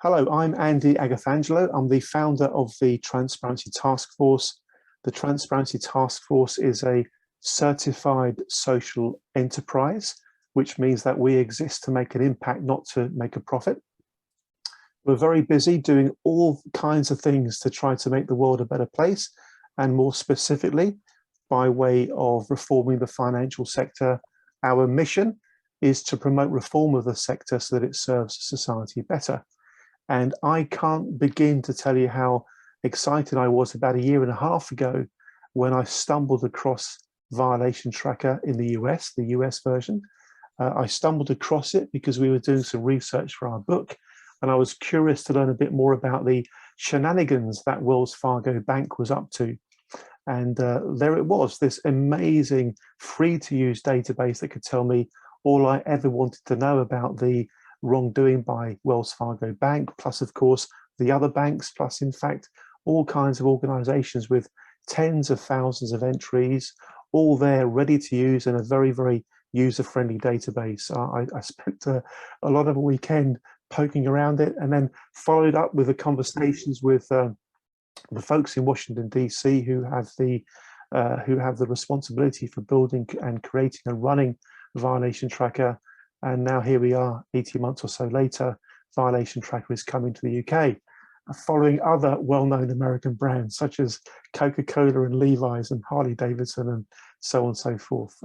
Hello, I'm Andy Agathangelo. I'm the founder of the Transparency Task Force. The Transparency Task Force is a certified social enterprise, which means that we exist to make an impact, not to make a profit. We're very busy doing all kinds of things to try to make the world a better place, and more specifically, by way of reforming the financial sector. Our mission is to promote reform of the sector so that it serves society better. And I can't begin to tell you how excited I was about a year and a half ago when I stumbled across Violation Tracker in the US, the US version. I stumbled across it because we were doing some research for our book, and I was curious to learn a bit more about the shenanigans that Wells Fargo Bank was up to. And there it was, this amazing free-to-use database that could tell me all I ever wanted to know about the wrongdoing by Wells Fargo Bank, plus of course the other banks, plus in fact all kinds of organizations with tens of thousands of entries, all there ready to use in a very, very user-friendly database. I spent a lot of a weekend poking around it, and then followed up with the conversations with the folks in Washington DC who have the responsibility for building and creating and running Violation Tracker. And now here we are 18 months or so later, Violation Tracker is coming to the UK, following other well-known American brands such as Coca-Cola and Levi's and Harley Davidson and so on and so forth.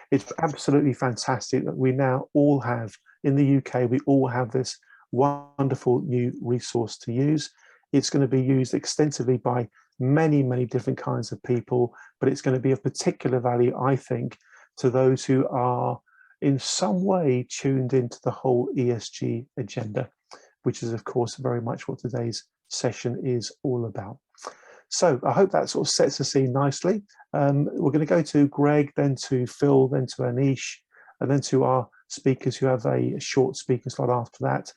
It's absolutely fantastic that we now all have, in the UK, we all have this wonderful new resource to use. It's going to be used extensively by many, many different kinds of people, but it's going to be of particular value, I think, to those who are in some way tuned into the whole ESG agenda, which is of course very much what today's session is all about. So I hope that sort of sets the scene nicely. We're going to go to Greg, then to Phil, then to Anish, and then to our speakers who have a short speaker slot after that.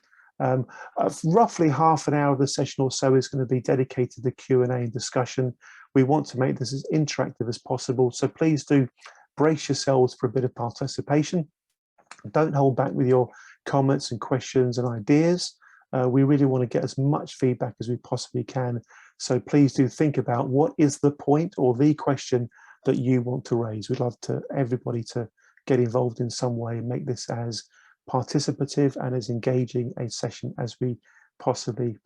Roughly half an hour of the session or so is going to be dedicated to Q&A and discussion. We want to make this as interactive as possible, so please do brace yourselves for a bit of participation. Don't hold back with your comments and questions and ideas. We really want to get as much feedback as we possibly can. So please do think about what is the point or the question that you want to raise. We'd love to everybody to get involved in some way and make this as participative and as engaging a session as we possibly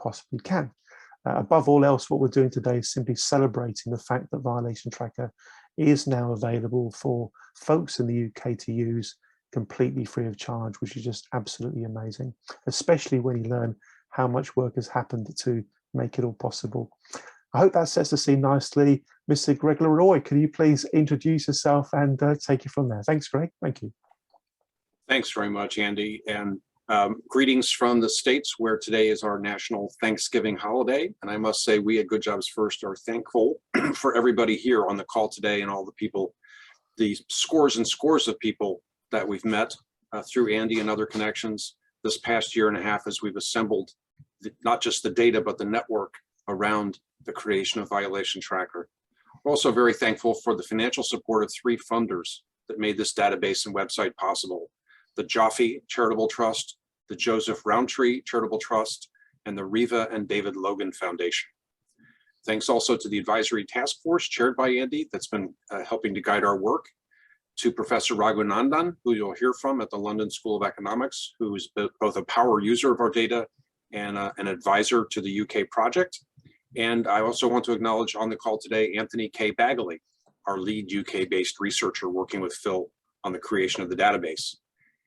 can. Above all else, what we're doing today is simply celebrating the fact that Violation Tracker is now available for folks in the UK to use completely free of charge, which is just absolutely amazing, especially when you learn how much work has happened to make it all possible. I hope that sets the scene nicely. Mr. Greg Leroy, can you please introduce yourself and take it from there? Thanks, Greg. Thank you. Thanks very much, Andy, and greetings from the States, where today is our national Thanksgiving holiday. And I must say, we at Good Jobs First are thankful for everybody here on the call today and all the people, the scores and scores of people that we've met through Andy and other connections this past year and a half as we've assembled not just the data, but the network around the creation of Violation Tracker. We're also very thankful for the financial support of 3 funders that made this database and website possible: the Jaffe Charitable Trust, the Joseph Roundtree Charitable Trust, and the Riva and David Logan Foundation. Thanks also to the advisory task force chaired by Andy that's been helping to guide our work, to Professor Raghunandan, who you'll hear from at the London School of Economics, who is both a power user of our data and an advisor to the UK project. And I also want to acknowledge on the call today, Anthony K. Bagley, our lead UK-based researcher working with Phil on the creation of the database.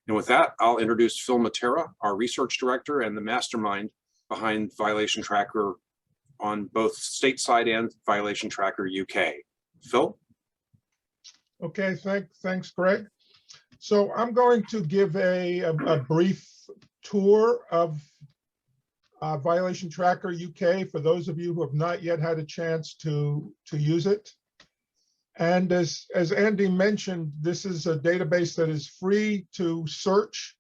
And with that, I'll introduce Phil Matera, our research director and the mastermind behind Violation Tracker on both stateside and Violation Tracker UK. Phil? Okay, thanks, Greg. So I'm going to give a brief tour of Violation Tracker UK for those of you who have not yet had a chance to use it. And as Andy mentioned, this is a database that is free to search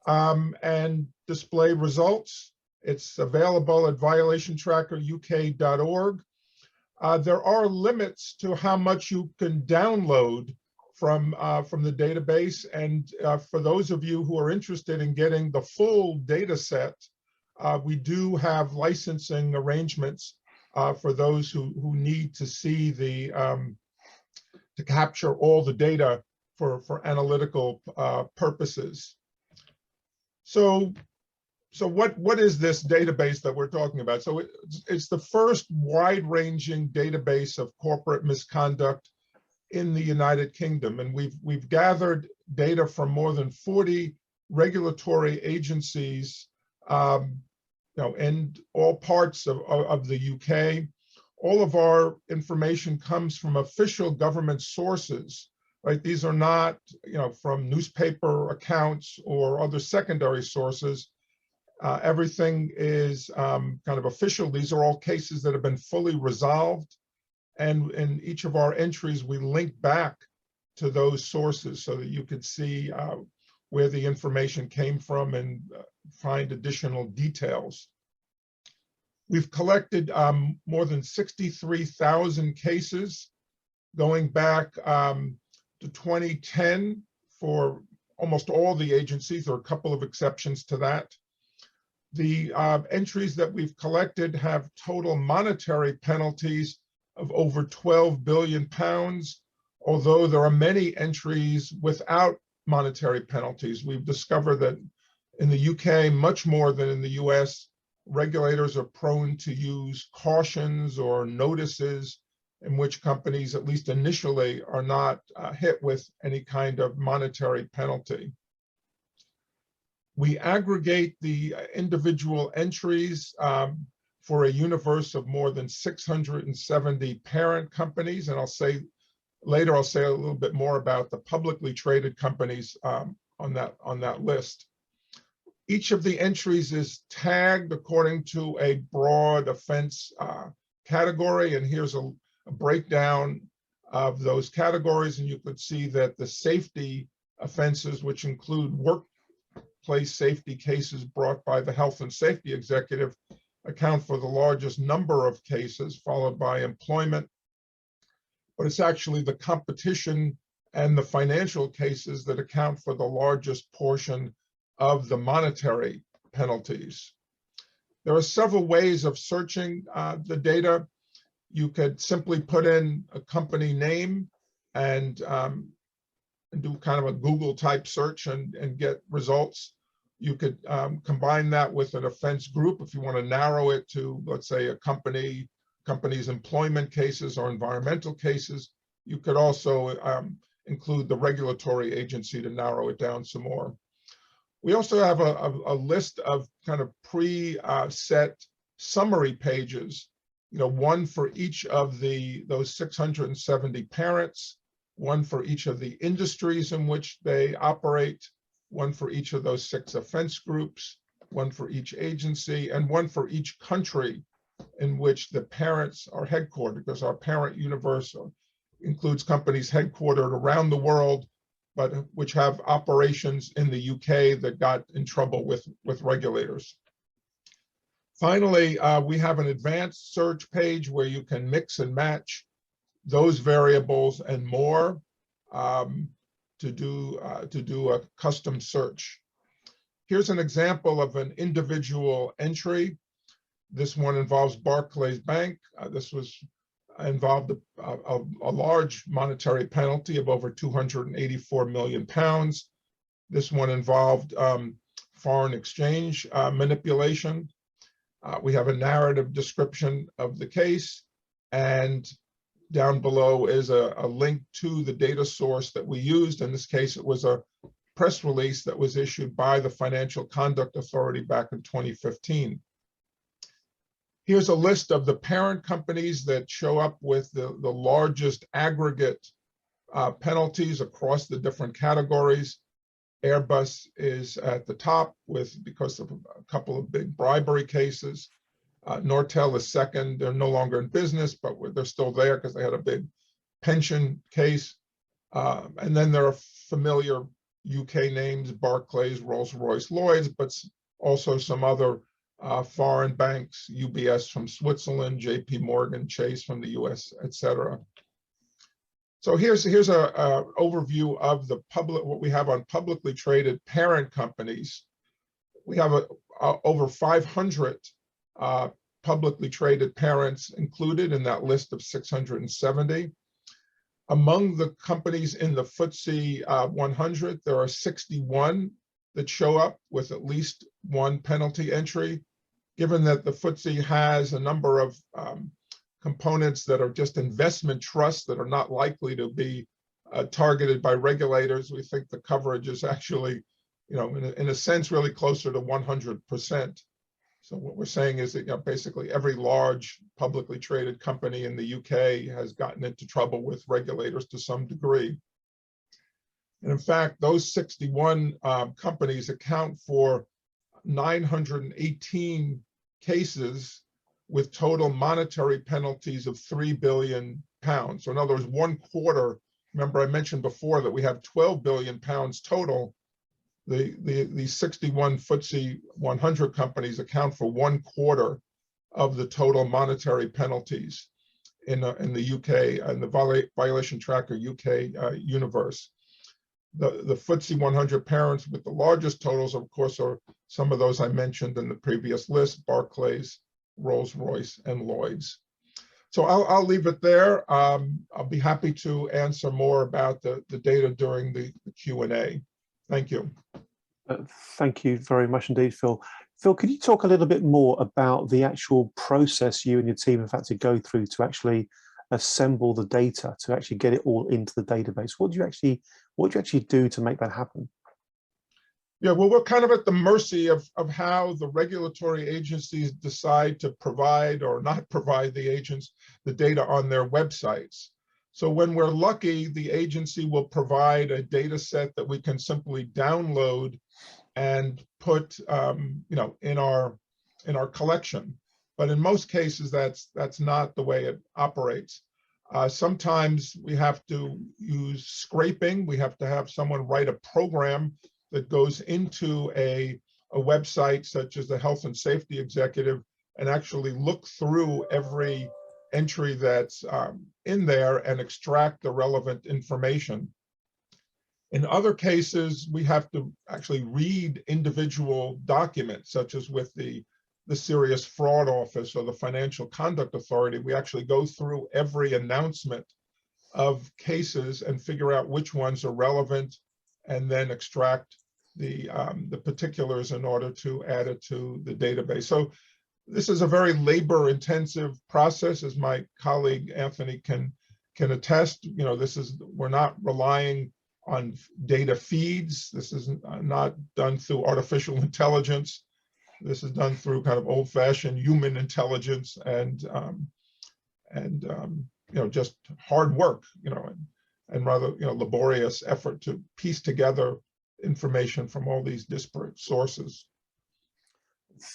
and display results. It's available at violationtrackeruk.org. There are limits to how much you can download from the database. And for those of you who are interested in getting the full data set, We do have licensing arrangements for those who need to see the to capture all the data for analytical purposes. So what is this database that we're talking about? So it's the first wide-ranging database of corporate misconduct in the United Kingdom, and we've gathered data from more than 40 regulatory agencies, in all parts of the UK. All of our information comes from official government sources, right? These are not, from newspaper accounts or other secondary sources. Everything is kind of official. These are all cases that have been fully resolved. And in each of our entries, we link back to those sources so that you could see where the information came from and find additional details. We've collected more than 63,000 cases going back to 2010 for almost all the agencies. There are a couple of exceptions to that. The entries that we've collected have total monetary penalties of over 12 billion pounds, although there are many entries without monetary penalties. We've discovered that in the UK, much more than in the US, regulators are prone to use cautions or notices in which companies, at least initially, are not hit with any kind of monetary penalty. We aggregate the individual entries for a universe of more than 670 parent companies. And later I'll say a little bit more about the publicly traded companies on that list. Each of the entries is tagged according to a broad offense category. And here's a breakdown of those categories. And you could see that the safety offenses, which include workplace safety cases brought by the health and safety executive, account for the largest number of cases, followed by employment. But it's actually the competition and the financial cases that account for the largest portion of the monetary penalties. There are several ways of searching the data. You could simply put in a company name and do kind of a Google type search and get results. You could combine that with an offense group if you want to narrow it to, let's say, a company's employment cases or environmental cases. You could also include the regulatory agency to narrow it down some more. We also have a list of kind of pre-set summary pages, one for each of those 670 parents, one for each of the industries in which they operate, one for each of those 6 offense groups, one for each agency, and one for each country in which the parents are headquartered, because our parent universe includes companies headquartered around the world, but which have operations in the UK that got in trouble with regulators. Finally, we have an advanced search page where you can mix and match those variables and more to do a custom search. Here's an example of an individual entry. This one involves Barclays Bank. This involved a large monetary penalty of over 284 million pounds. This one involved foreign exchange manipulation. We have a narrative description of the case, and down below is a link to the data source that we used. In this case, it was a press release that was issued by the Financial Conduct Authority back in 2015. Here's a list of the parent companies that show up with the largest aggregate penalties across the different categories. Airbus is at the top because of a couple of big bribery cases. Nortel is second. They're no longer in business, but they're still there because they had a big pension case. And then there are familiar UK names, Barclays, Rolls-Royce, Lloyds, but also some other foreign banks, UBS from Switzerland, JP Morgan, Chase from the US, etc. So here's a overview of what we have on publicly traded parent companies. We have over 500 publicly traded parents included in that list of 670. Among the companies in the FTSE 100, there are 61 that show up with at least one penalty entry. Given that the FTSE has a number of components that are just investment trusts that are not likely to be targeted by regulators, we think the coverage is actually, in a sense, really closer to 100%. So what we're saying is that basically every large publicly traded company in the UK has gotten into trouble with regulators to some degree. And in fact, those 61 companies account for 918 cases with total monetary penalties of £3 billion. So in other words, 1/4, remember I mentioned before that we have £12 billion total. The 61 FTSE 100 companies account for 1/4 of the total monetary penalties in the UK and the Violation Tracker UK universe. The FTSE 100 parents with the largest totals, of course, are some of those I mentioned in the previous list: Barclays, Rolls-Royce, and Lloyd's. So I'll leave it there. I'll be happy to answer more about the data during the Q&A. Thank you. Thank you very much indeed, Phil. Phil, could you talk a little bit more about the actual process you and your team have had to go through to actually assemble the data, to actually get it all into the database? What do you actually do to make that happen? Yeah, well, we're kind of at the mercy of how the regulatory agencies decide to provide or not provide the agents the data on their websites. So when we're lucky, the agency will provide a data set that we can simply download and put in our collection. But in most cases, that's not the way it operates. Sometimes we have to use scraping. We have to have someone write a program that goes into a website such as the Health and Safety Executive and actually look through every entry that's in there and extract the relevant information. In other cases, we have to actually read individual documents, such as with the Serious Fraud Office or the Financial Conduct Authority. We actually go through every announcement of cases and figure out which ones are relevant and then extract the particulars in order to add it to the database. So this is a very labor-intensive process, as my colleague Anthony can attest. We're not relying on data feeds. This is not done through artificial intelligence. This is done through kind of old-fashioned human intelligence and just hard work, and rather laborious effort to piece together information from all these disparate sources.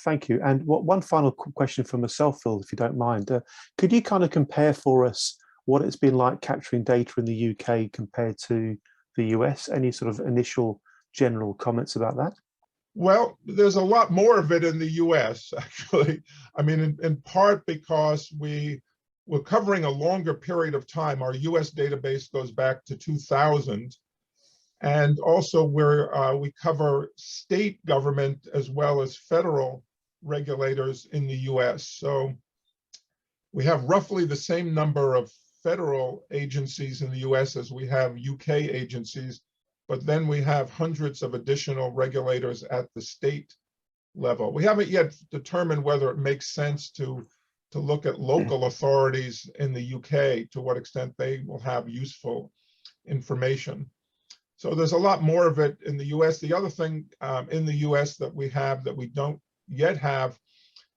Thank you. And one final question for myself, Phil, if you don't mind. Could you kind of compare for us what it's been like capturing data in the UK compared to the US? Any sort of initial general comments about that? Well, there's a lot more of it in the US, actually. I mean, in part because we're covering a longer period of time. Our US database goes back to 2000. And also we cover state government as well as federal regulators in the US. So we have roughly the same number of federal agencies in the US as we have UK agencies, but then we have hundreds of additional regulators at the state level. We haven't yet determined whether it makes sense to look at local authorities in the UK, to what extent they will have useful information. So there's a lot more of it in the US. The other thing in the US that we have that we don't yet have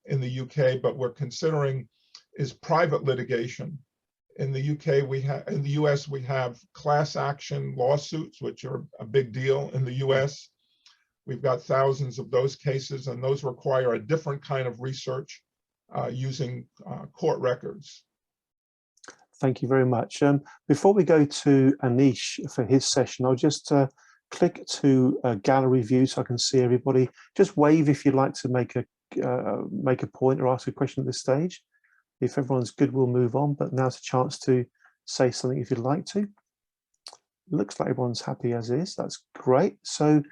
in the UK, but we're considering, is private litigation. In the UK, in the US, we have class action lawsuits, which are a big deal in the US. We've got thousands of those cases, and those require a different kind of research using court records. Thank you very much. Before we go to Anish for his session, I'll just click to gallery view so I can see everybody. Just wave if you'd like to make a point or ask a question at this stage. If everyone's good, we'll move on, but now's a chance to say something if you'd like to. Looks like everyone's happy as is. That's great. So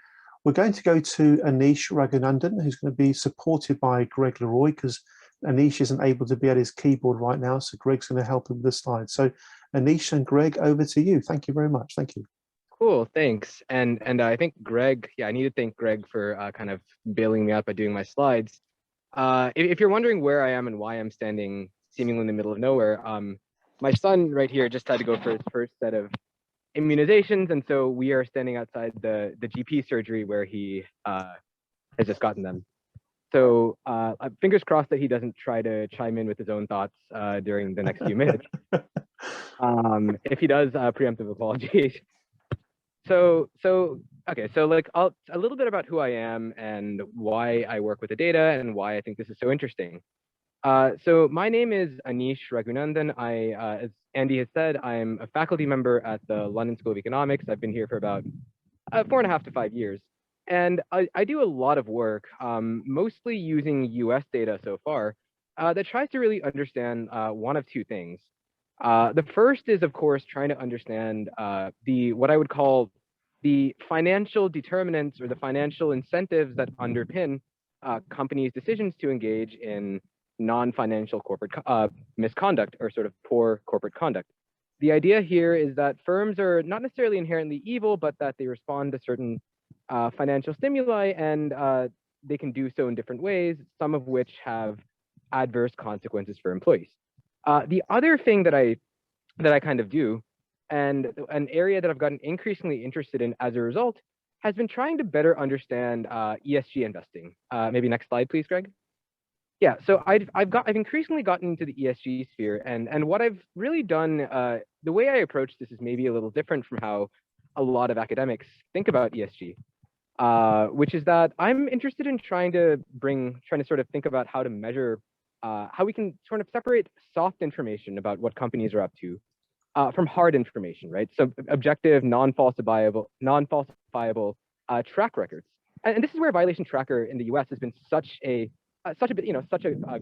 We're going to go to Anish Raghunandan, who's going to be supported by Greg Leroy, because Anish isn't able to be at his keyboard right now, so Greg's going to help him with the slides. So Anish and Greg, over to you. Thank you very much. Thank you. Cool, thanks. And I think Greg, I need to thank Greg for kind of bailing me out by doing my slides. If you're wondering where I am and why I'm standing seemingly in the middle of nowhere, my son right here just had to go for his first set of immunizations, and so we are standing outside the GP surgery where he has just gotten them. So fingers crossed that he doesn't try to chime in with his own thoughts during the next few minutes. If he does, preemptive apologies. So okay, so like a little bit about who I am and why I work with the data and why I think this is so interesting. So my name is Anish Raghunandan. As Andy has said, I'm a faculty member at the London School of Economics. I've been here for about 4.5 to 5 years. And I do a lot of work, mostly using US data so far, that tries to really understand one of two things. The first is, of course, trying to understand what I would call the financial determinants or the financial incentives that underpin companies' decisions to engage in non-financial corporate misconduct or sort of poor corporate conduct. The idea here is that firms are not necessarily inherently evil, but that they respond to certain financial stimuli, and they can do so in different ways, some of which have adverse consequences for employees. The other thing that I kind of do, and an area that I've gotten increasingly interested in as a result, has been trying to better understand ESG investing. Maybe next slide, please, Greg. Yeah, so I've increasingly gotten into the ESG sphere, and what I've really done, the way I approach this is maybe a little different from how a lot of academics think about ESG, which is that I'm interested in trying to sort of think about how to measure how we can sort of separate soft information about what companies are up to from hard information, right? So objective, non-falsifiable track records. And this is where Violation Tracker in the US has been such a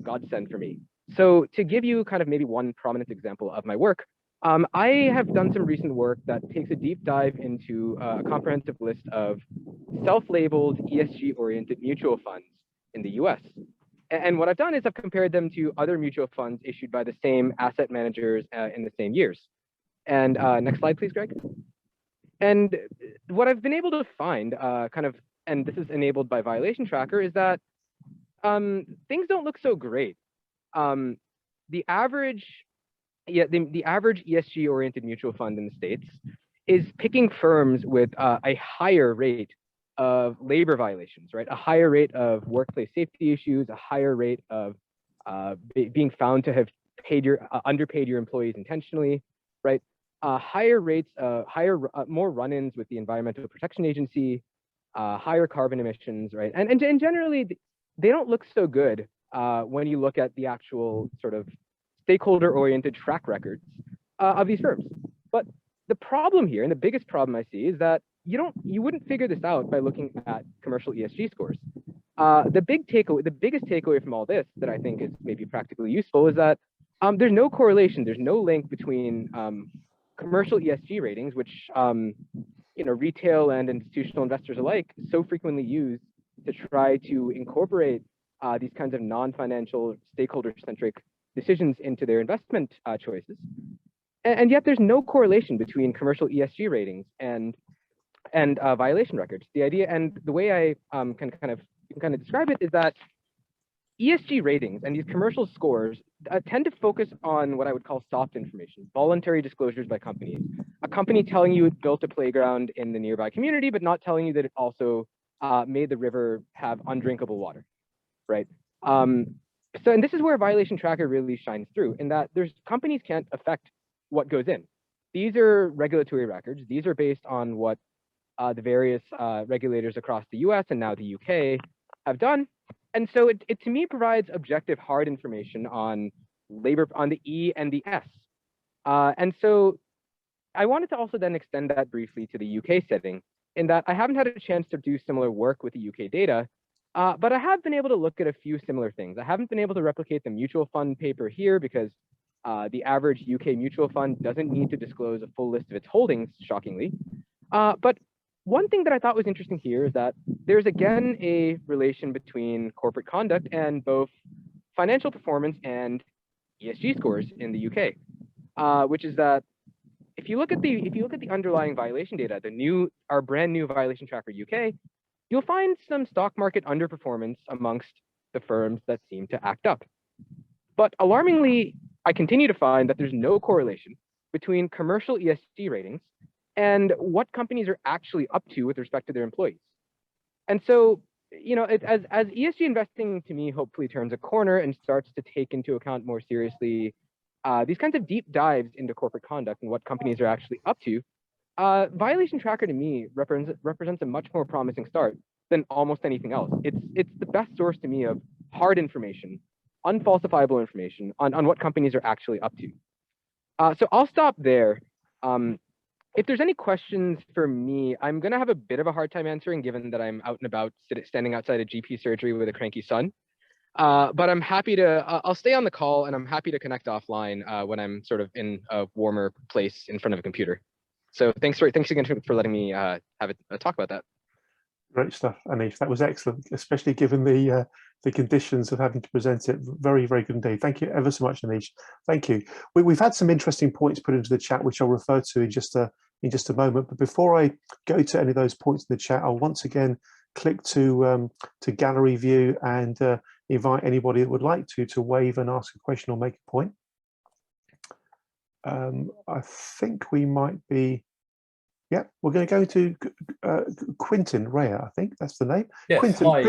godsend for me. So to give you kind of maybe one prominent example of my work, I have done some recent work that takes a deep dive into a comprehensive list of self-labeled ESG-oriented mutual funds in the US. And what I've done is I've compared them to other mutual funds issued by the same asset managers in the same years. And next slide, please, Greg. And what I've been able to find, and this is enabled by Violation Tracker, is that things don't look so great. The average ESG-oriented mutual fund in the States is picking firms with a higher rate of labor violations, right? A higher rate of workplace safety issues, a higher rate of being found to have underpaid your employees intentionally, right? Higher rates, more run-ins with the Environmental Protection Agency, higher carbon emissions, right? And generally, they don't look so good when you look at the actual sort of stakeholder-oriented track records of these firms. But the problem here, and the biggest problem I see, is that you wouldn't figure this out by looking at commercial ESG scores. The biggest takeaway from all this that I think is maybe practically useful is that there's no correlation, there's no link between commercial ESG ratings, which retail and institutional investors alike so frequently use to try to incorporate these kinds of non-financial stakeholder-centric decisions into their investment choices. And yet there's no correlation between commercial ESG ratings and violation records. The idea, and the way I can kind of describe it, is that ESG ratings and these commercial scores tend to focus on what I would call soft information, voluntary disclosures by companies. A company telling you it built a playground in the nearby community, but not telling you that it also made the river have undrinkable water, right? And this is where Violation Tracker really shines through, in that companies can't affect what goes in. These are regulatory records. These are based on what the various regulators across the US and now the UK have done. And so it to me provides objective hard information on labor, on the E and the S. And so I wanted to also then extend that briefly to the UK setting, in that I haven't had a chance to do similar work with the UK data, but I have been able to look at a few similar things. I haven't been able to replicate the mutual fund paper here because the average UK mutual fund doesn't need to disclose a full list of its holdings, shockingly. But one thing that I thought was interesting here is that there's again a relation between corporate conduct and both financial performance and ESG scores in the UK, which is that if you look at the underlying violation data, our brand new violation tracker UK, you'll find some stock market underperformance amongst the firms that seem to act up. But alarmingly, I continue to find that there's no correlation between commercial ESG ratings and what companies are actually up to with respect to their employees. And so, as ESG investing to me hopefully turns a corner and starts to take into account more seriously these kinds of deep dives into corporate conduct and what companies are actually up to, violation tracker to me represents a much more promising start than almost anything else. It's the best source to me of hard information, unfalsifiable information on what companies are actually up to. So I'll stop there. If there's any questions for me, I'm going to have a bit of a hard time answering given that I'm out and about standing outside a GP surgery with a cranky son. But I'm happy to, I'll stay on the call and I'm happy to connect offline when I'm sort of in a warmer place in front of a computer. So thanks again for letting me have a talk about that. Great stuff, Anish. That was excellent, especially given the conditions of having to present it. Very, very good indeed. Thank you ever so much, Anish. Thank you. We've had some interesting points put into the chat, which I'll refer to in just a moment. But before I go to any of those points in the chat, I'll once again click to gallery view and invite anybody that would like to wave and ask a question or make a point. I think we might be. Yeah, we're going to go to Quintin Rea. I think that's the name. Yes, Quintin, hi,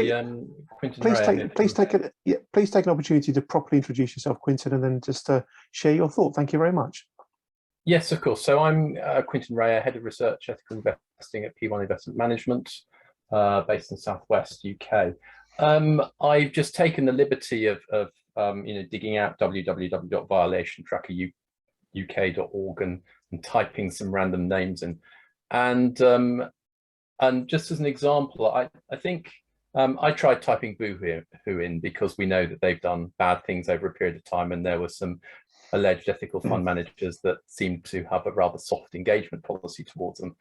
Quintin Rea. Please take an opportunity to properly introduce yourself, Quintin, and then just share your thought. Thank you very much. Yes, of course. So I'm Quintin Rea, Head of Research Ethical Investing at P1 Investment Management, based in Southwest UK. I've just taken the liberty of digging out www.violationtrackeruk.org and typing some random names in. And just as an example, I think I tried typing Boohoo in because we know that they've done bad things over a period of time, and there were some alleged ethical fund managers that seemed to have a rather soft engagement policy towards them,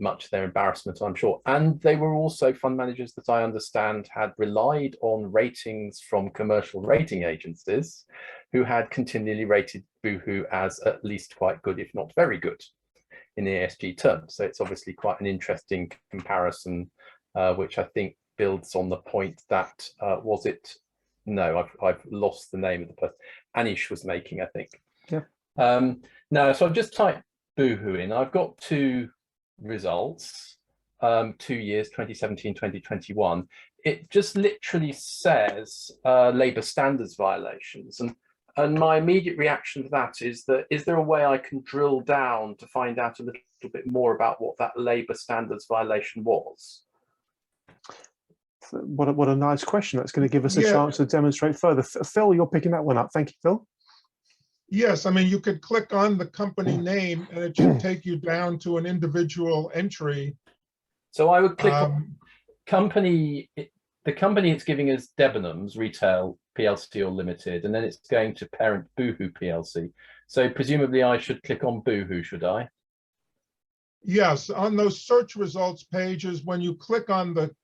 much to their embarrassment, I'm sure. And they were also fund managers that I understand had relied on ratings from commercial rating agencies who had continually rated Boohoo as at least quite good, if not very good, in ESG terms. So it's obviously quite an interesting comparison, which I think builds on the point that I've lost the name of the person Anish was making, I think. Yeah. No, so I've just typed Boohoo in. I've got two results, 2 years, 2017, 2021. It just literally says labour standards violations. And my immediate reaction to that is there a way I can drill down to find out a little bit more about what that labour standards violation was? What a nice question. That's going to give us a chance to demonstrate further. Phil, you're picking that one up. Thank you, Phil. Yes, I mean, you could click on the company name and it should take you down to an individual entry. So I would click on company. The company it's giving us Debenhams Retail PLC or Limited, and then it's going to parent Boohoo PLC. So presumably I should click on Boohoo, should I? Yes, on those search results pages, when you click on the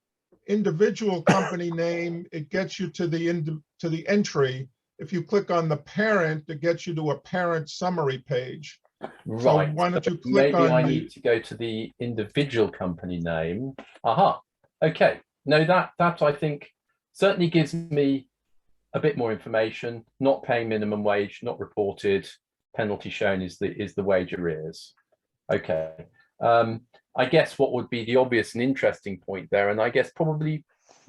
individual company name, it gets you to the entry. If you click on the parent, it gets you to a parent summary page. Right. So why don't you click on I need to go to the individual company name. Aha. Okay. No, that I think certainly gives me a bit more information. Not paying minimum wage, not reported. Penalty shown is the wage arrears. Okay. I guess what would be the obvious and interesting point there, and I guess probably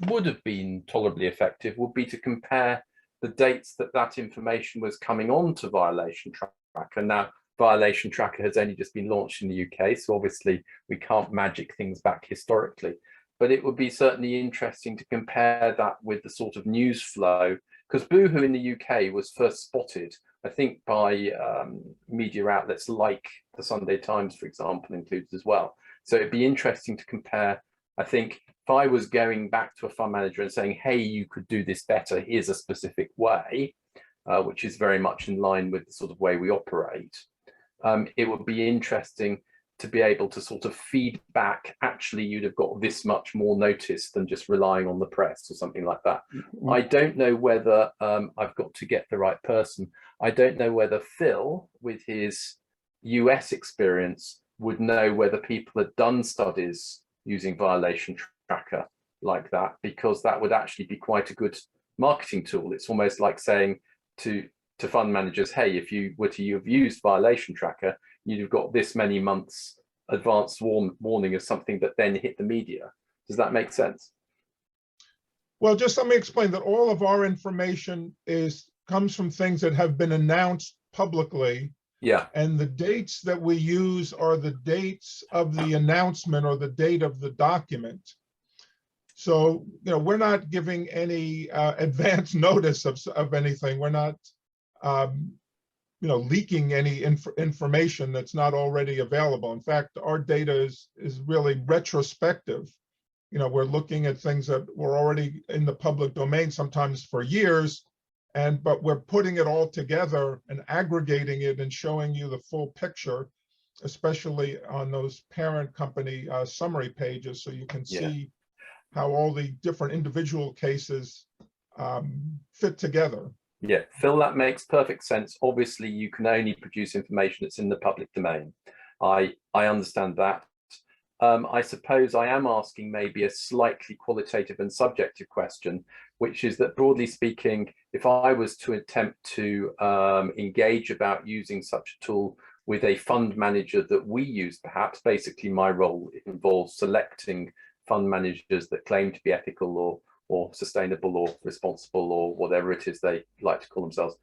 would have been tolerably effective, would be to compare the dates that information was coming on to Violation Tracker. Now, Violation Tracker has only just been launched in the UK, so obviously we can't magic things back historically. But it would be certainly interesting to compare that with the sort of news flow, because Boohoo in the UK was first spotted, I think, by media outlets like the Sunday Times, for example, included as well. So it'd be interesting to compare. I think if I was going back to a fund manager and saying, hey, you could do this better, here's a specific way, which is very much in line with the sort of way we operate, it would be interesting to be able to sort of feed back, actually, you'd have got this much more notice than just relying on the press or something like that. I don't know whether, I've got to get the right person. I don't know whether Phil, with his US experience, would know whether people had done studies using violation tracker like that, because that would actually be quite a good marketing tool. It's almost like saying to fund managers, hey, if you were to have used violation tracker, you'd have got this many months advanced warning of something that then hit the media. Does that make sense? Well, just let me explain that all of our information comes from things that have been announced publicly. Yeah. And the dates that we use are the dates of the announcement or the date of the document. So, we're not giving any advance notice of anything. We're not, leaking any information that's not already available. In fact, our data is really retrospective. We're looking at things that were already in the public domain, sometimes for years, but we're putting it all together and aggregating it and showing you the full picture, especially on those parent company summary pages, so you can see how all the different individual cases fit together. Yeah, Phil, that makes perfect sense. Obviously, you can only produce information that's in the public domain. I understand that. I suppose I am asking maybe a slightly qualitative and subjective question, which is that, broadly speaking, if I was to attempt to engage about using such a tool with a fund manager that we use, perhaps, basically my role involves selecting fund managers that claim to be ethical or sustainable or responsible or whatever it is they like to call themselves.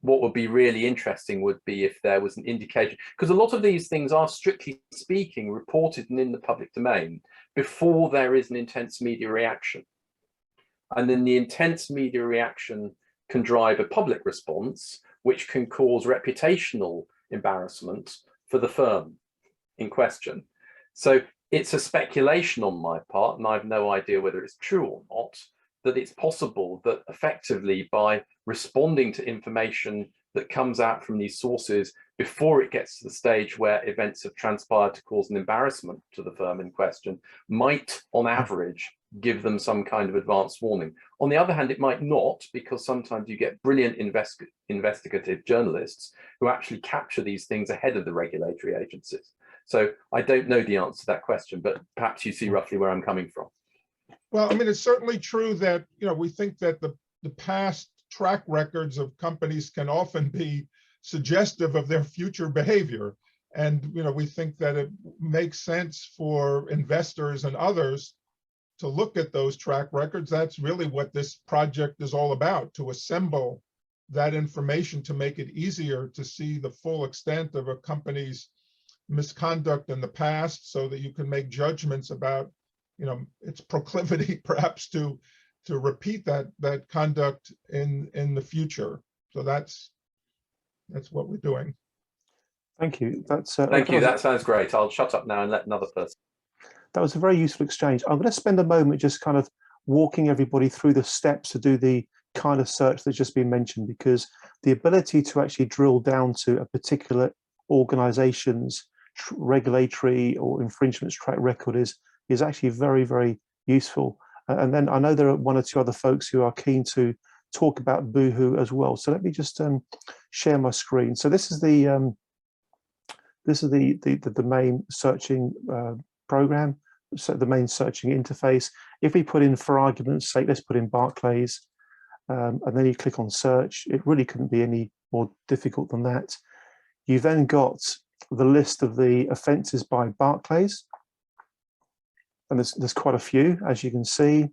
What would be really interesting would be if there was an indication, because a lot of these things are, strictly speaking, reported and in the public domain before there is an intense media reaction. And then the intense media reaction can drive a public response, which can cause reputational embarrassment for the firm in question. So it's a speculation on my part, and I have no idea whether it's true or not, that it's possible that effectively by responding to information that comes out from these sources before it gets to the stage where events have transpired to cause an embarrassment to the firm in question, might on average give them some kind of advance warning. On the other hand, it might not, because sometimes you get brilliant investigative journalists who actually capture these things ahead of the regulatory agencies. So I don't know the answer to that question, but perhaps you see roughly where I'm coming from. Well, I mean, it's certainly true that, we think that the past track records of companies can often be suggestive of their future behavior. And, we think that it makes sense for investors and others to look at those track records. That's really what this project is all about, to assemble that information to make it easier to see the full extent of a company's misconduct in the past, so that you can make judgments about its proclivity perhaps to repeat that conduct in the future. So that's what we're doing. Thank you. Thank you. That sounds great. I'll shut up now and let another person. That was a very useful exchange. I'm going to spend a moment just kind of walking everybody through the steps to do the kind of search that's just been mentioned, because the ability to actually drill down to a particular organization's regulatory or infringements track record is actually very, very useful. And then I know there are one or two other folks who are keen to talk about Boohoo as well. So let me just share my screen. So this is the main searching program, so the main searching interface. If we put in, for argument's sake, let's put in Barclays, and then you click on search. It really couldn't be any more difficult than that. You then got the list of the offences by Barclays, and there's quite a few, as you can see.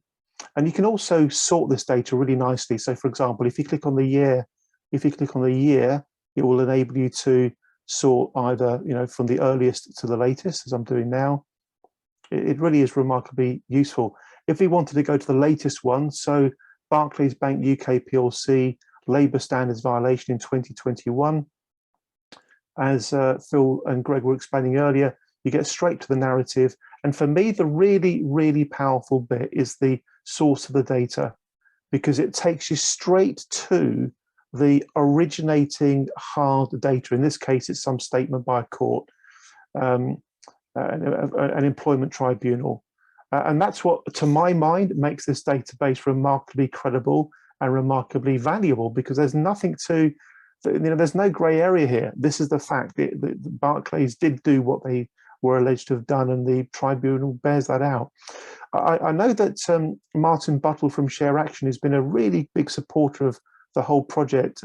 And you can also sort this data really nicely. So, for example, if you click on the year, it will enable you to sort either from the earliest to the latest, as I'm doing now. It really is remarkably useful. If we wanted to go to the latest one, so Barclays Bank UK PLC labour standards violation in 2021. As Phil and Greg were explaining earlier, you get straight to the narrative. And for me, the really, really powerful bit is the source of the data, because it takes you straight to the originating hard data. In this case, it's some statement by a court. an employment tribunal. And that's what, to my mind, makes this database remarkably credible and remarkably valuable, because there's nothing to, there's no grey area here. This is the fact that Barclays did do what they were alleged to have done, and the tribunal bears that out. I know that Martin Buttle from Share Action has been a really big supporter of the whole project.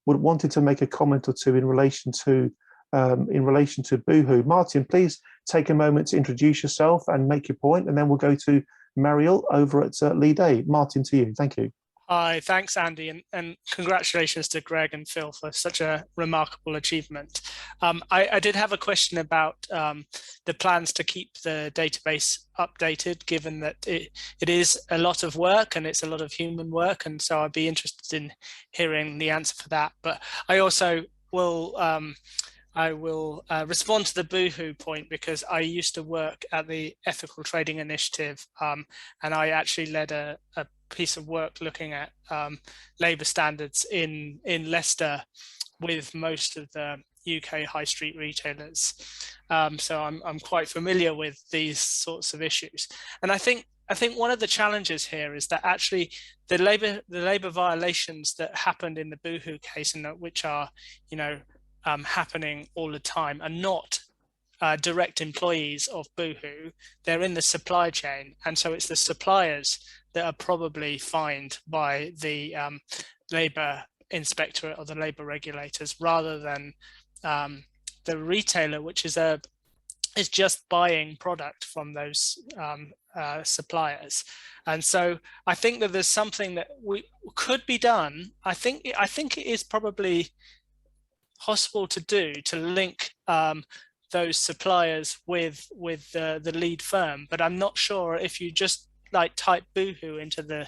Wanted to make a comment or two in relation to Boohoo. Martin, please take a moment to introduce yourself and make your point, and then we'll go to Mariel over at Lead A. Martin, to you. Thank you. Hi, thanks, Andy, and congratulations to Greg and Phil for such a remarkable achievement. I did have a question about the plans to keep the database updated, given that it is a lot of work and it's a lot of human work, and so I'd be interested in hearing the answer for that. But I also will respond to the Boohoo point, because I used to work at the Ethical Trading Initiative, and I actually led a piece of work looking at labour standards in Leicester with most of the UK high street retailers. So I'm quite familiar with these sorts of issues. And I think one of the challenges here is that actually the labour violations that happened in the Boohoo case, and which are, happening all the time, are not direct employees of Boohoo. They're in the supply chain, and so it's the suppliers that are probably fined by the labour inspectorate or the labour regulators, rather than the retailer, which is just buying product from those suppliers. And so I think that there's something that could be done. I think it is probably possible to do, to link those suppliers with the lead firm, but I'm not sure if you just type Boohoo into the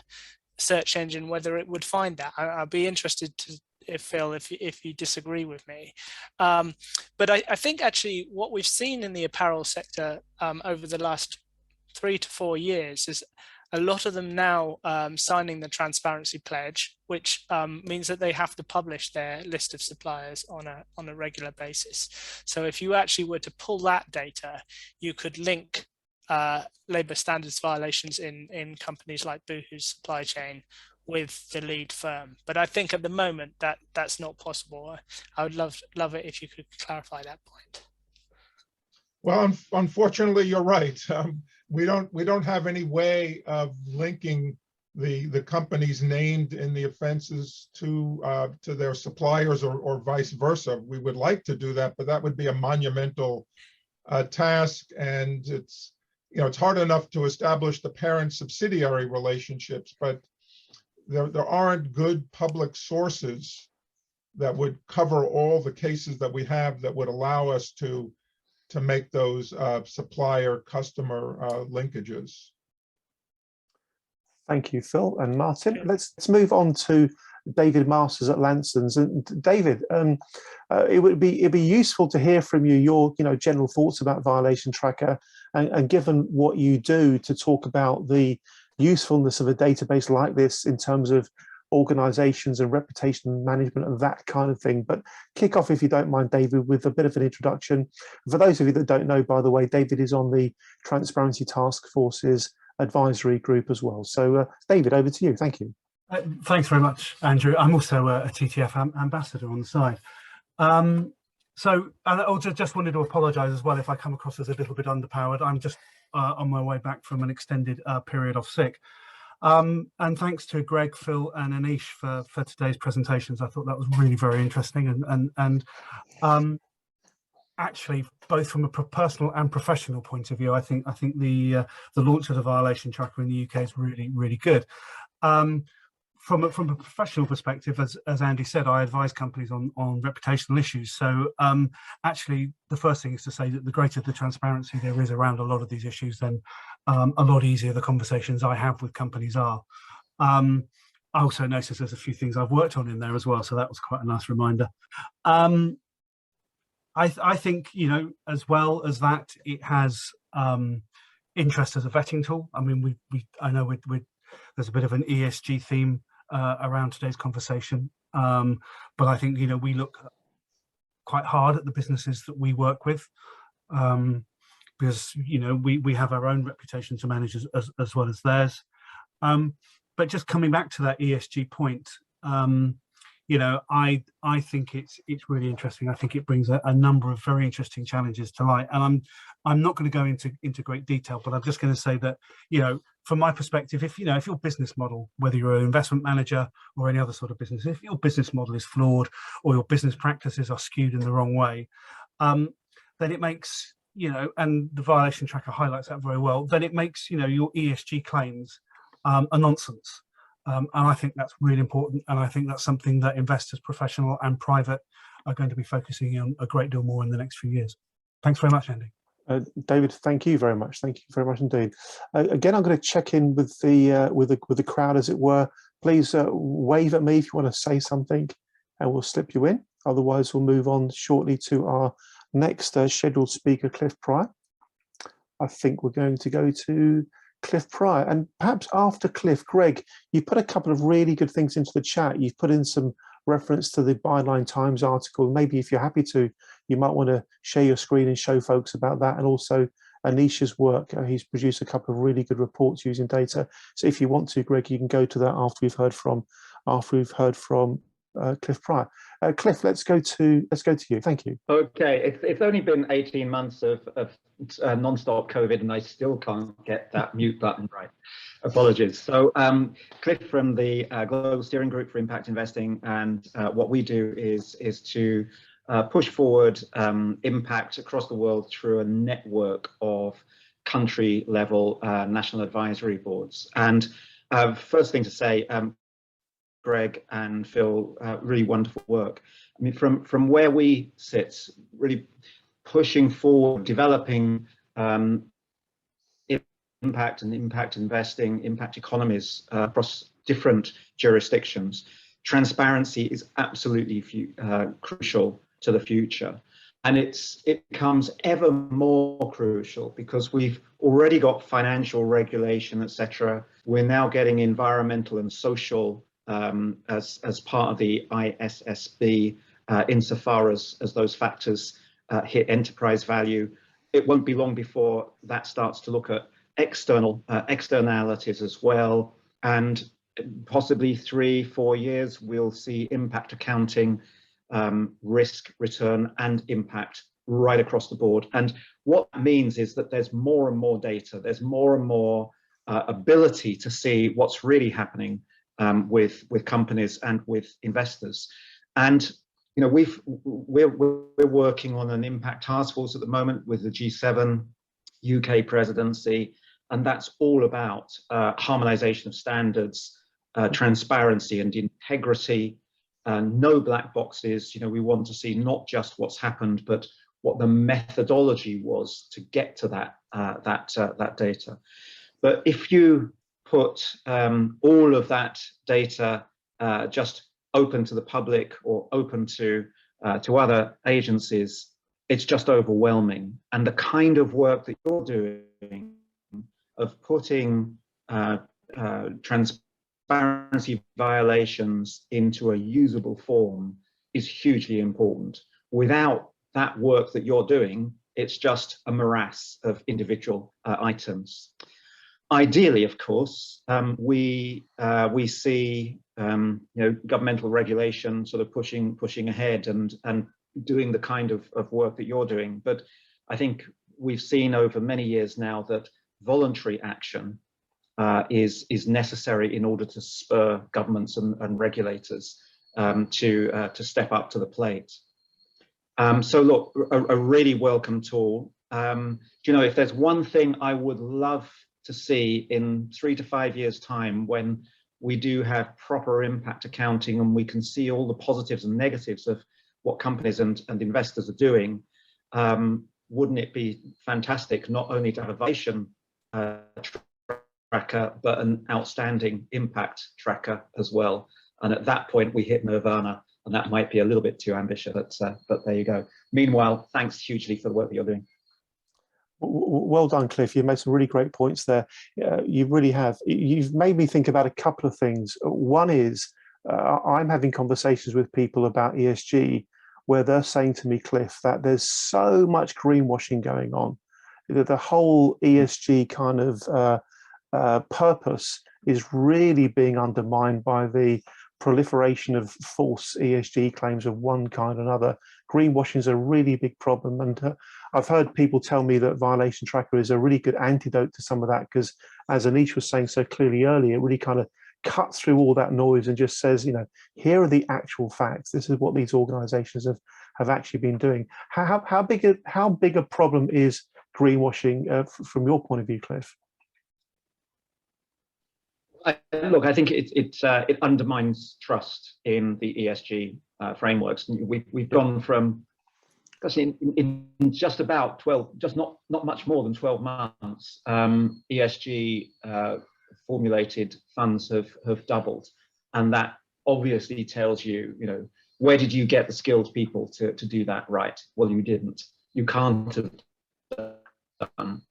search engine whether it would find that. I'd be interested to, Phil, if you disagree with me. But I think actually what we've seen in the apparel sector over the last 3 to 4 years is a lot of them now signing the transparency pledge, which means that they have to publish their list of suppliers on a regular basis. So if you actually were to pull that data, you could link labour standards violations in companies like Boohoo's supply chain with the lead firm. But I think at the moment that's not possible. I would love it if you could clarify that point. Well, unfortunately, you're right. We don't have any way of linking the companies named in the offenses to their suppliers or vice versa. We would like to do that, but that would be a monumental task, and it's hard enough to establish the parent subsidiary relationships, but there aren't good public sources that would cover all the cases that we have that would allow us to make those supplier customer linkages. Thank you, Phil and Martin. Let's move on to David Masters at Lansons. And David, it'd be useful to hear from you your general thoughts about Violation Tracker, and given what you do, to talk about the usefulness of a database like this in terms of organizations and reputation management and that kind of thing. But kick off, if you don't mind, David, with a bit of an introduction. For those of you that don't know, by the way, David is on the Transparency Task Force's advisory group as well. So David, over to you. Thank you. Thanks very much, Andrew. I'm also a TTF ambassador on the side. So I also just wanted to apologise as well if I come across as a little bit underpowered. I'm just on my way back from an extended period off sick. And thanks to Greg, Phil and Anish for today's presentations. I thought that was really very interesting, and actually, both from a personal and professional point of view, I think the launch of the Violation Tracker in the UK is really, really good. From a professional perspective, as Andy said, I advise companies on reputational issues. So actually, the first thing is to say that the greater the transparency there is around a lot of these issues, then a lot easier the conversations I have with companies are. I also noticed there's a few things I've worked on in there as well, so that was quite a nice reminder. I think, as well as that, it has interest as a vetting tool. I mean, I know there's a bit of an ESG theme around today's conversation, but I think we look quite hard at the businesses that we work with, because we have our own reputation to manage as well as theirs. But just coming back to that ESG point, I think it's really interesting. I think it brings a number of very interesting challenges to light. And I'm not going to go into great detail, but I'm just going to say that, from my perspective, if your business model, whether you're an investment manager or any other sort of business, if your business model is flawed or your business practices are skewed in the wrong way, then it makes, and the violation tracker highlights that very well, then it makes, your ESG claims a nonsense. And I think that's really important. And I think that's something that investors, professional and private, are going to be focusing on a great deal more in the next few years. Thanks very much, Andy. David, thank you very much. Thank you very much indeed. Again, I'm going to check in with the crowd, as it were. Please wave at me if you want to say something, and we'll slip you in. Otherwise, we'll move on shortly to our next scheduled speaker, Cliff Pryor. I think we're going to go to Cliff Pryor, and perhaps after Cliff, Greg, you put a couple of really good things into the chat. You've put in some reference to the Byline Times article. Maybe if you're happy to, you might want to share your screen and show folks about that, and also Anisha's work. He's produced a couple of really good reports using data. So if you want to, Greg, you can go to that after we've heard from Cliff Pryor. Cliff, let's go to you. Thank you. Okay, it's only been 18 months of non-stop COVID, and I still can't get that mute button right. Apologies. So Cliff from the Global Steering Group for Impact Investing, and what we do is to push forward impact across the world through a network of country level national advisory boards. And first thing to say, Greg and Phil, really wonderful work. I mean, from where we sit, really pushing forward, developing impact and impact investing, impact economies across different jurisdictions. Transparency is absolutely crucial to the future. And it becomes ever more crucial because we've already got financial regulation, etc. We're now getting environmental and social as part of the ISSB, insofar as those factors hit enterprise value. It won't be long before that starts to look at externalities as well, and possibly 3-4 years we'll see impact accounting, risk, return and impact right across the board. And what that means is that there's more and more data, there's more and more ability to see what's really happening with companies and with investors. And we're working on an impact task force at the moment with the G7 UK presidency, and that's all about harmonization of standards, transparency and integrity, no black boxes. We want to see not just what's happened, but what the methodology was to get to that data. But if you put all of that data just open to the public or open to other agencies, it's just overwhelming. And the kind of work that you're doing of putting transparency violations into a usable form is hugely important. Without that work that you're doing, it's just a morass of individual items. Ideally, of course, we see governmental regulation sort of pushing ahead and doing the kind of work that you're doing. But I think we've seen over many years now that voluntary action is necessary in order to spur governments and regulators to step up to the plate. So look, a really welcome tool. If there's one thing I would love to see in 3 to 5 years time, when we do have proper impact accounting and we can see all the positives and negatives of what companies and investors are doing, wouldn't it be fantastic not only to have a valuation tracker, but an outstanding impact tracker as well? And at that point we hit nirvana, and that might be a little bit too ambitious, but there you go. Meanwhile, thanks hugely for the work that you're doing. Well done, Cliff. You've made some really great points there. You really have. You've made me think about a couple of things. One is I'm having conversations with people about ESG where they're saying to me, Cliff, that there's so much greenwashing going on, that the whole ESG kind of purpose is really being undermined by the proliferation of false ESG claims of one kind or another. Greenwashing is a really big problem, and I've heard people tell me that Violation Tracker is a really good antidote to some of that, because as Anish was saying so clearly earlier, it really kind of cuts through all that noise and just says, you know, here are the actual facts. This is what these organizations have actually been doing. How big a problem is greenwashing from your point of view, Cliff? Look, I think it undermines trust in the ESG frameworks. We've gone from, in just about 12, just not much more than 12 months, ESG formulated funds have doubled, and that obviously tells you, you know, where did you get the skilled people to do that right? Well, you didn't. You can't have done.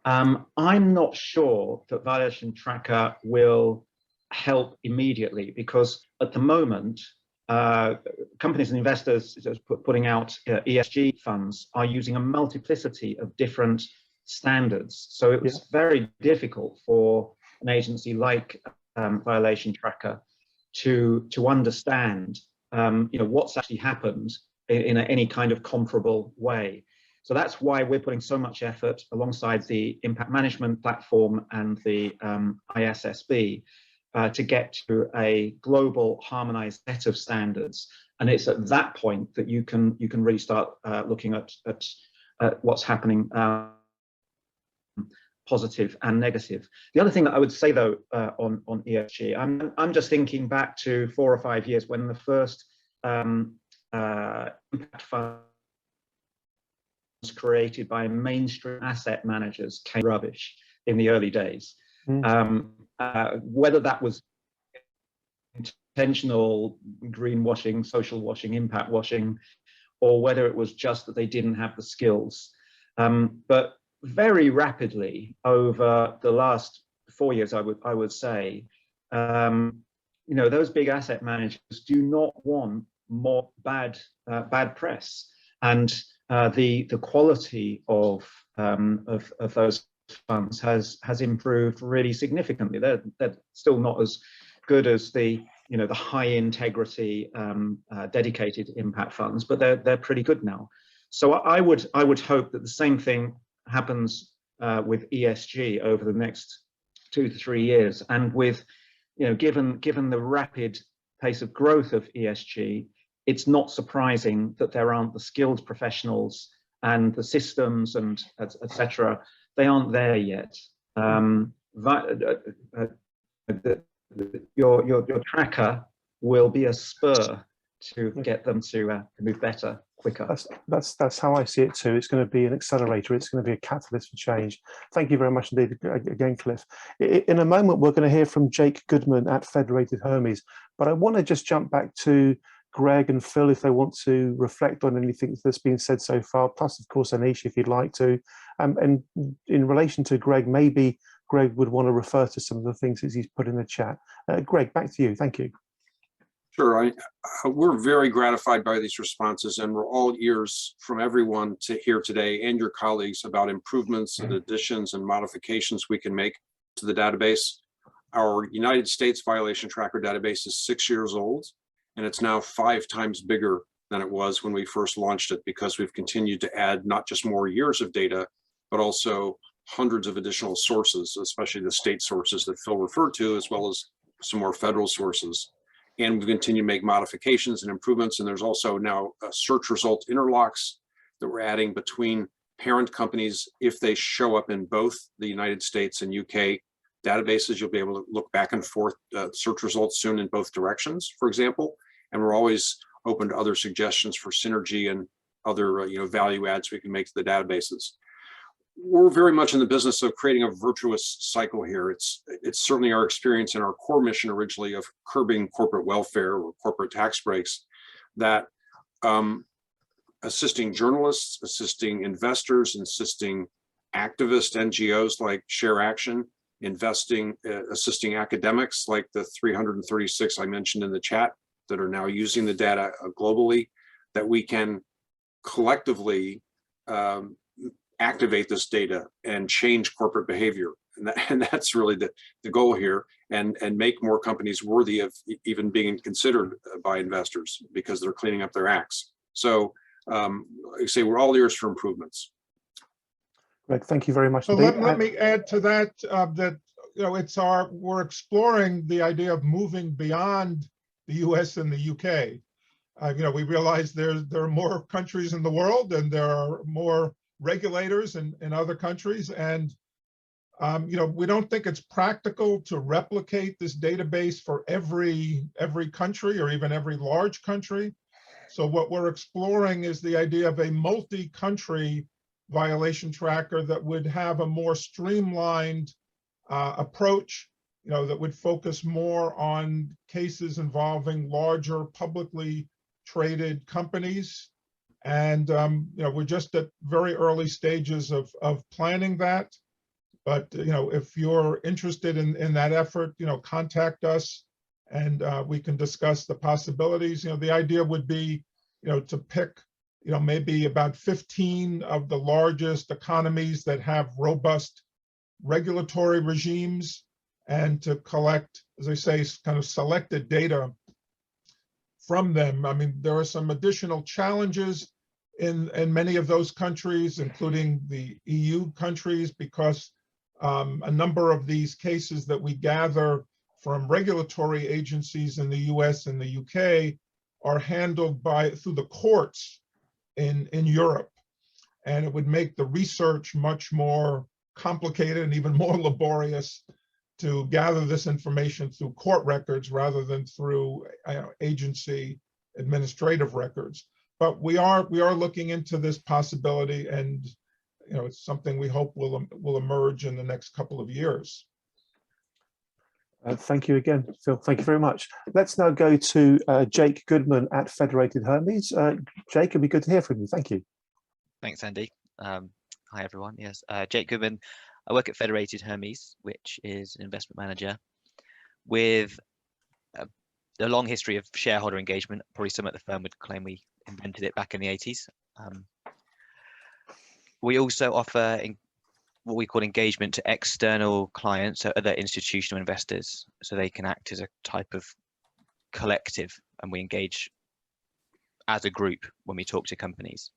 I'm not sure that Violation Tracker will help immediately, because at the moment, companies and investors putting out ESG funds are using a multiplicity of different standards. So it was very difficult for an agency like Violation Tracker to understand, you know, what's actually happened in any kind of comparable way. So that's why we're putting so much effort alongside the impact management platform and the ISSB to get to a global harmonized set of standards. And it's at that point that you can really start looking at what's happening, positive and negative. The other thing that I would say though on ESG, I'm just thinking back to 4 or 5 years when the first impact fund created by mainstream asset managers came rubbish in the early days. Whether that was intentional greenwashing, social washing, impact washing, or whether it was just that they didn't have the skills. But very rapidly over the last 4 years, I would say, you know, those big asset managers do not want more bad press, and the quality of those funds has improved really significantly. They're still not as good as the high integrity dedicated impact funds, but they're pretty good now. So I would hope that the same thing happens with ESG over the next 2 to 3 years, and with, you know, given the rapid pace of growth of ESG, it's not surprising that there aren't the skilled professionals and the systems and etc. They aren't there yet. Your tracker will be a spur to get them to move better, quicker. That's how I see it too. It's going to be an accelerator. It's going to be a catalyst for change. Thank you very much indeed again, Cliff. In a moment, we're going to hear from Jake Goodman at Federated Hermes, but I want to just jump back to Greg and Phil if they want to reflect on anything that's been said so far, plus of course Anish if you'd like to. And in relation to Greg, maybe Greg would want to refer to some of the things that he's put in the chat. Greg, back to you. Thank you. Sure. We're very gratified by these responses, and we're all ears from everyone to hear today and your colleagues about improvements and additions and modifications we can make to the database. Our United States Violation Tracker database is 6 years old, and it's now 5 times bigger than it was when we first launched it, because we've continued to add not just more years of data, but also hundreds of additional sources, especially the state sources that Phil referred to, as well as some more federal sources. And we continue to make modifications and improvements. And there's also now search result interlocks that we're adding between parent companies. If they show up in both the United States and UK databases, you'll be able to look back and forth search results soon in both directions, for example. And we're always open to other suggestions for synergy and other value adds we can make to the databases. We're very much in the business of creating a virtuous cycle here. It's certainly our experience in our core mission originally of curbing corporate welfare or corporate tax breaks, that assisting journalists, assisting investors, assisting activist NGOs like Share Action, assisting academics like the 336 I mentioned in the chat that are now using the data globally, that we can collectively activate this data and change corporate behavior. And that's really the goal here, and make more companies worthy of even being considered by investors because they're cleaning up their acts. So like I say, we're all ears for improvements. Greg, thank you very much. So let me add to that, that we're exploring the idea of moving beyond the US and the UK. We realize there are more countries in the world and there are more regulators in other countries. And, we don't think it's practical to replicate this database for every country or even every large country. So what we're exploring is the idea of a multi-country violation tracker that would have a more streamlined approach, that would focus more on cases involving larger publicly traded companies. And, we're just at very early stages of planning that. But, if you're interested in that effort, contact us and we can discuss the possibilities. The idea would be, to pick, maybe about 15 of the largest economies that have robust regulatory regimes and to collect, as I say, kind of selected data from them. I mean, there are some additional challenges in many of those countries, including the EU countries, because a number of these cases that we gather from regulatory agencies in the US and the UK are handled through the courts in Europe. And it would make the research much more complicated and even more laborious to gather this information through court records rather than through agency administrative records. But we are looking into this possibility, and it's something we hope will emerge in the next couple of years. Thank you again, Phil. Thank you very much. Let's now go to Jake Goodman at Federated Hermes. Jake, it'd be good to hear from you. Thank you. Thanks, Andy. Hi, everyone. Yes, Jake Goodman. I work at Federated Hermes, which is an investment manager with a long history of shareholder engagement. Probably some at the firm would claim we invented it back in the 80s. We also offer what we call engagement to external clients, so other institutional investors, so they can act as a type of collective, and we engage as a group when we talk to companies,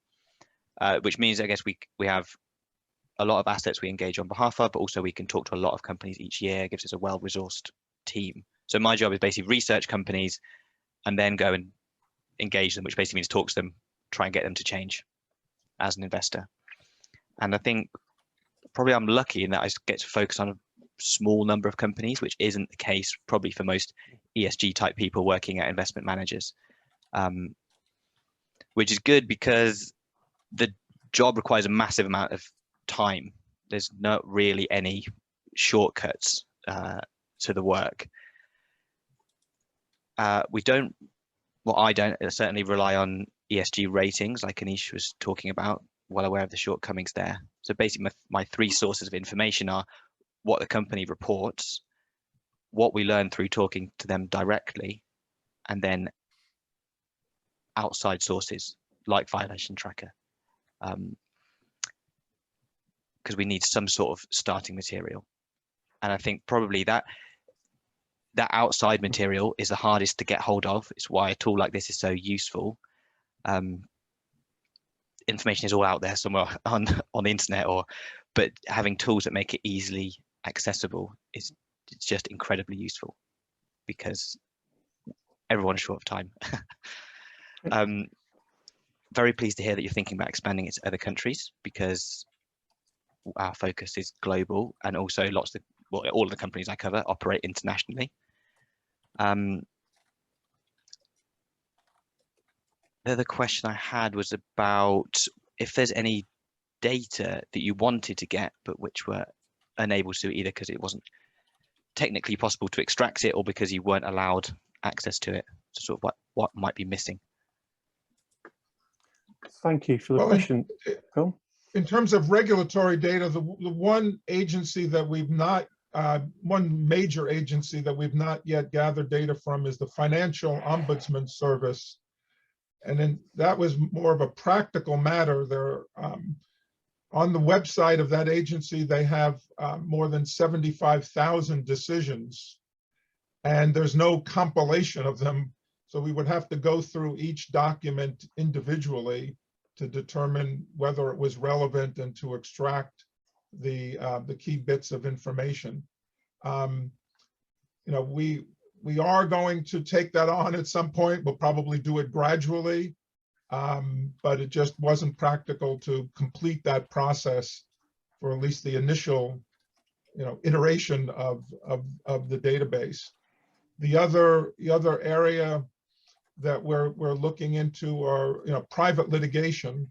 which means, I guess, we have a lot of assets we engage on behalf of, but also we can talk to a lot of companies each year. It gives us a well-resourced team. So my job is basically research companies and then go and engage them, which basically means talk to them, try and get them to change as an investor. And I think probably I'm lucky in that I get to focus on a small number of companies, which isn't the case probably for most ESG type people working at investment managers, which is good because the job requires a massive amount of time. There's not really any shortcuts to the work. I don't certainly rely on ESG ratings like Anish was talking about, well aware of the shortcomings there. So basically my three sources of information are what the company reports, what we learn through talking to them directly, and then outside sources like Violation Tracker, because we need some sort of starting material. And I think probably that outside material is the hardest to get hold of. It's why a tool like this is so useful. Information is all out there somewhere on the internet, but having tools that make it easily accessible it's just incredibly useful because everyone's short of time. Very pleased to hear that you're thinking about expanding it to other countries, because our focus is global, and also all of the companies I cover operate internationally. The other question I had was about if there's any data that you wanted to get but which were unable to, either because it wasn't technically possible to extract it or because you weren't allowed access to it, so sort of what might be missing. Thank you for the question, Phil. In terms of regulatory data, the one agency that we've not, one major agency that we've not yet gathered data from is the Financial Ombudsman Service. And then that was more of a practical matter. There, on the website of that agency, they have more than 75,000 decisions, and there's no compilation of them. So we would have to go through each document individually to determine whether it was relevant and to extract the key bits of information. You know, we are going to take that on at some point. We'll probably do it gradually, but it just wasn't practical to complete that process for at least the initial, you know, iteration of the database. The other area that we're looking into are, you know, private litigation.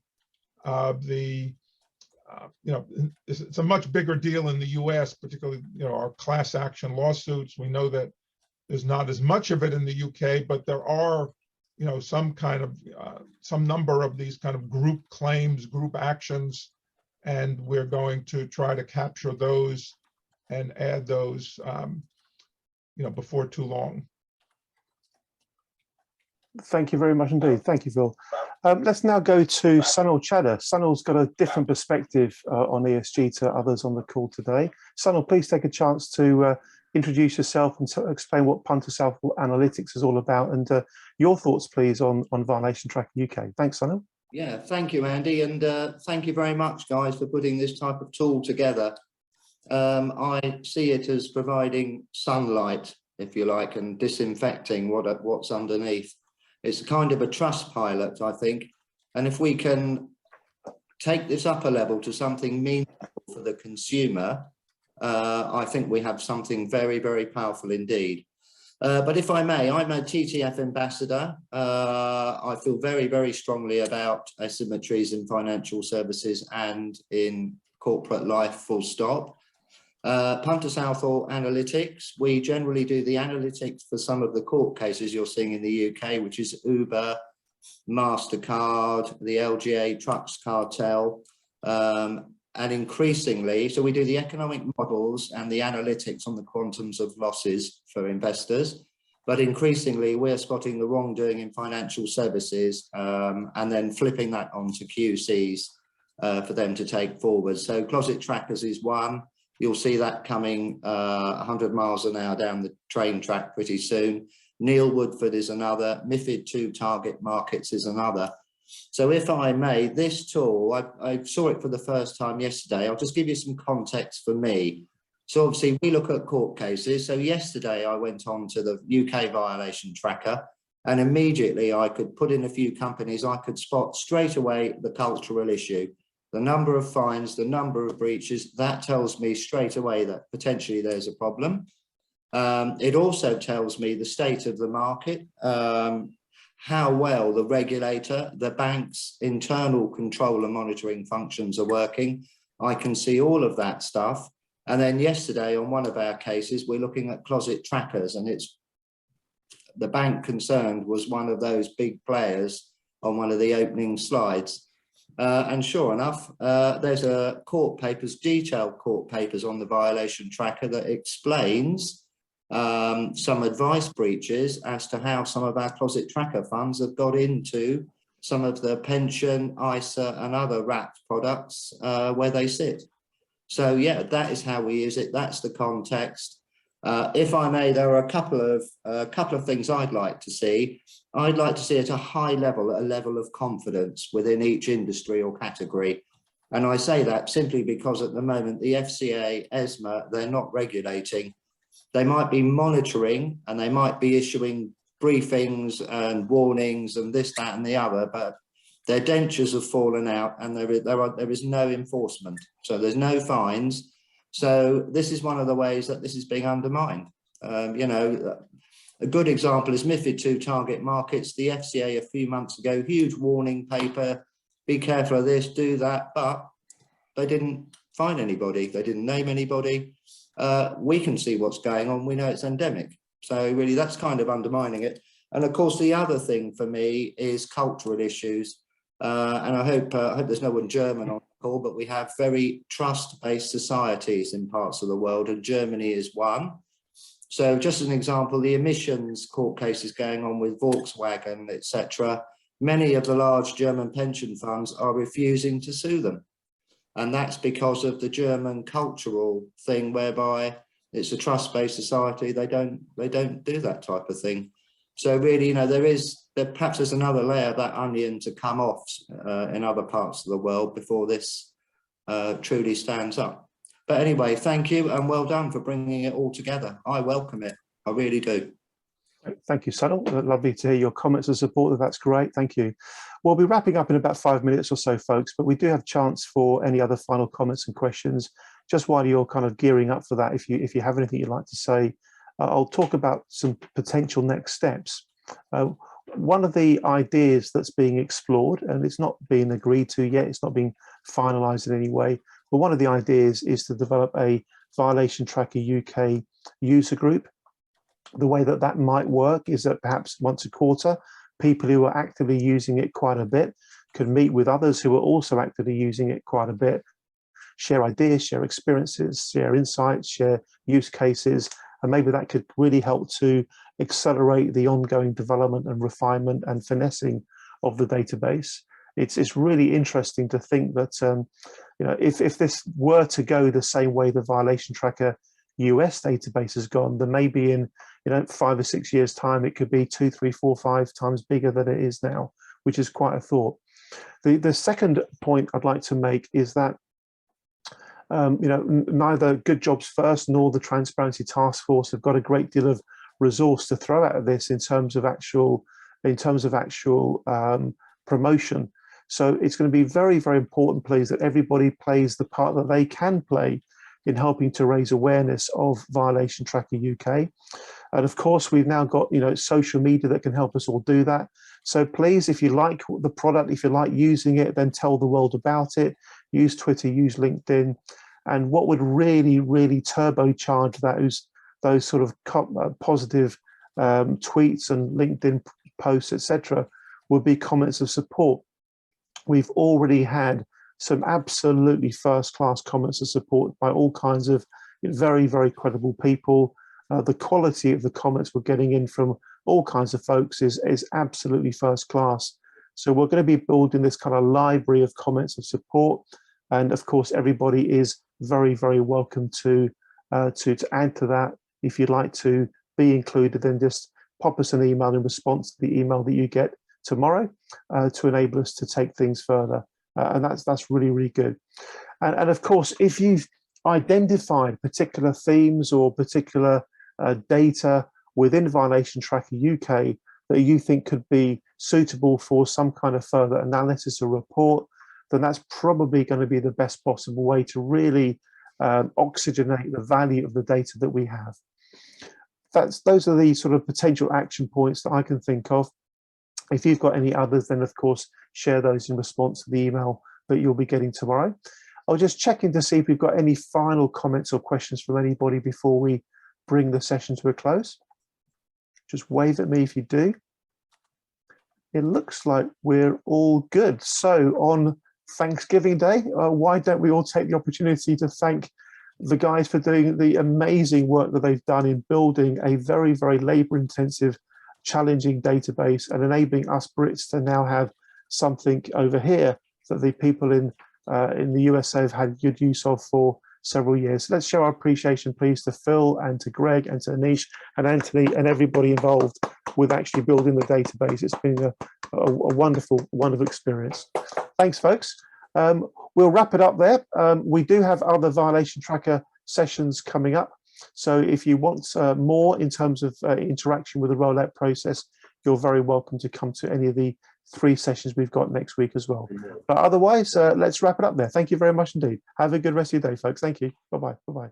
You know, it's a much bigger deal in the U.S., particularly, you know, our class action lawsuits. We know that there's not as much of it in the U.K., but there are, you know, some number of these kind of group claims, group actions, and we're going to try to capture those and add those, you know, before too long. Thank you very much indeed. Thank you, Phil. Let's now go to Sunil Chadha. Sunil's got a different perspective on ESG to others on the call today. Sunil, please take a chance to introduce yourself and explain what Punter Southall Analytics is all about, and your thoughts, please, on Violation Tracker UK. Thanks, Sunil. Yeah, thank you, Andy, and thank you very much, guys, for putting this type of tool together. I see it as providing sunlight, if you like, and disinfecting what's underneath. It's kind of a trust pilot, I think, and if we can take this up a level to something meaningful for the consumer, I think we have something very, very powerful indeed. But if I may, I'm a TTF ambassador. I feel very, very strongly about asymmetries in financial services and in corporate life, full stop. Punter Southall Analytics, we generally do the analytics for some of the court cases you're seeing in the UK, which is Uber, MasterCard, the LGA trucks cartel, and increasingly, so we do the economic models and the analytics on the quantums of losses for investors, but increasingly we're spotting the wrongdoing in financial services and then flipping that onto QCs for them to take forward. So closet trackers is one. You'll see that coming 100 miles an hour down the train track pretty soon. Neil Woodford is another. MiFID II target markets is another. So if I may, this tool, I saw it for the first time yesterday. I'll just give you some context for me. So obviously we look at court cases. So yesterday I went on to the UK violation tracker, and immediately I could put in a few companies. I could spot straight away the cultural issue. The number of fines, the number of breaches, that tells me straight away that potentially there's a problem. It also tells me the state of the market, how well the regulator, the bank's internal control and monitoring functions are working. I can see all of that stuff. And then yesterday on one of our cases, we're looking at closet trackers, and it's the bank concerned was one of those big players on one of the opening slides. And sure enough, there's a detailed court papers on the violation tracker that explains some advice breaches as to how some of our closet tracker funds have got into some of the pension, ISA and other wrapped products where they sit. So yeah, that is how we use it. That's the context. If I may, there are a couple of things I'd like to see. I'd like to see at a high level, a level of confidence within each industry or category. And I say that simply because at the moment, the FCA, ESMA, they're not regulating. They might be monitoring and they might be issuing briefings and warnings and this, that and the other, but their dentures have fallen out and there is no enforcement. So there's no fines. So this is one of the ways that this is being undermined. You know, a good example is MiFID II target markets. The FCA a few months ago, huge warning paper, be careful of this, do that, but they didn't find anybody. They didn't name anybody. We can see what's going on. We know it's endemic. So really that's kind of undermining it. And of course, the other thing for me is cultural issues. And I hope there's no one German on the call, but we have very trust-based societies in parts of the world, and Germany is one. So just as an example, the emissions court cases going on with Volkswagen, etc. many of the large German pension funds are refusing to sue them. And that's because of the German cultural thing whereby it's a trust-based society. They don't do that type of thing. So really, you know, perhaps there's another layer of that onion to come off in other parts of the world before this truly stands up. But anyway, thank you and well done for bringing it all together. I welcome it. I really do. Thank you, Sunil. Lovely to hear your comments and support. That's great. Thank you. We'll be wrapping up in about 5 minutes or so, folks, but we do have a chance for any other final comments and questions. Just while you're kind of gearing up for that, if you have anything you'd like to say, I'll talk about some potential next steps. One of the ideas that's being explored, and it's not being agreed to yet, it's not being finalised in any way, but one of the ideas is to develop a Violation Tracker UK user group. The way that that might work is that perhaps once a quarter, people who are actively using it quite a bit can meet with others who are also actively using it quite a bit, share ideas, share experiences, share insights, share use cases, and maybe that could really help to accelerate the ongoing development and refinement and finessing of the database. It's really interesting to think that you know, if this were to go the same way the Violation Tracker US database has gone, then maybe in 5 or 6 years' time it could be 2, 3, 4, 5 times bigger than it is now, which is quite a thought. The second point I'd like to make is that neither Good Jobs First nor the Transparency Task Force have got a great deal of resource to throw out of this in terms of actual promotion. So it's going to be very, very important, please, that everybody plays the part that they can play in helping to raise awareness of Violation Tracker UK. And of course, we've now got social media that can help us all do that. So please, if you like the product, if you like using it, then tell the world about it. Use Twitter, use LinkedIn. And what would really, really turbocharge those sort of positive tweets and LinkedIn posts, etc., would be comments of support. We've already had some absolutely first-class comments of support by all kinds of very, very credible people. The quality of the comments we're getting in from all kinds of folks is absolutely first class. So we're going to be building this kind of library of comments of support. And of course, everybody is very, very welcome to add to that. If you'd like to be included, then just pop us an email in response to the email that you get tomorrow to enable us to take things further. And that's really, really good. And of course, if you've identified particular themes or particular data within Violation Tracker UK that you think could be suitable for some kind of further analysis or report, then that's probably going to be the best possible way to really oxygenate the value of the data that we have. Those are the sort of potential action points that I can think of. If you've got any others, then of course share those in response to the email that you'll be getting tomorrow. I'll just check in to see if we've got any final comments or questions from anybody before we bring the session to a close. Just wave at me if you do. It looks like we're all good. So on Thanksgiving Day, why don't we all take the opportunity to thank the guys for doing the amazing work that they've done in building a very, very labor-intensive, challenging database and enabling us Brits to now have something over here that the people in the USA have had good use of for several years. So let's show our appreciation, please, to Phil and to Greg and to Anish and Anthony and everybody involved with actually building the database. It's been a wonderful, wonderful experience. Thanks, folks. We'll wrap it up there. We do have other Violation Tracker sessions coming up. So if you want more in terms of interaction with the rollout process, you're very welcome to come to any of the 3 sessions we've got next week as well. But otherwise, let's wrap it up there. Thank you very much indeed. Have a good rest of your day, folks. Thank you. Bye-bye. Bye-bye.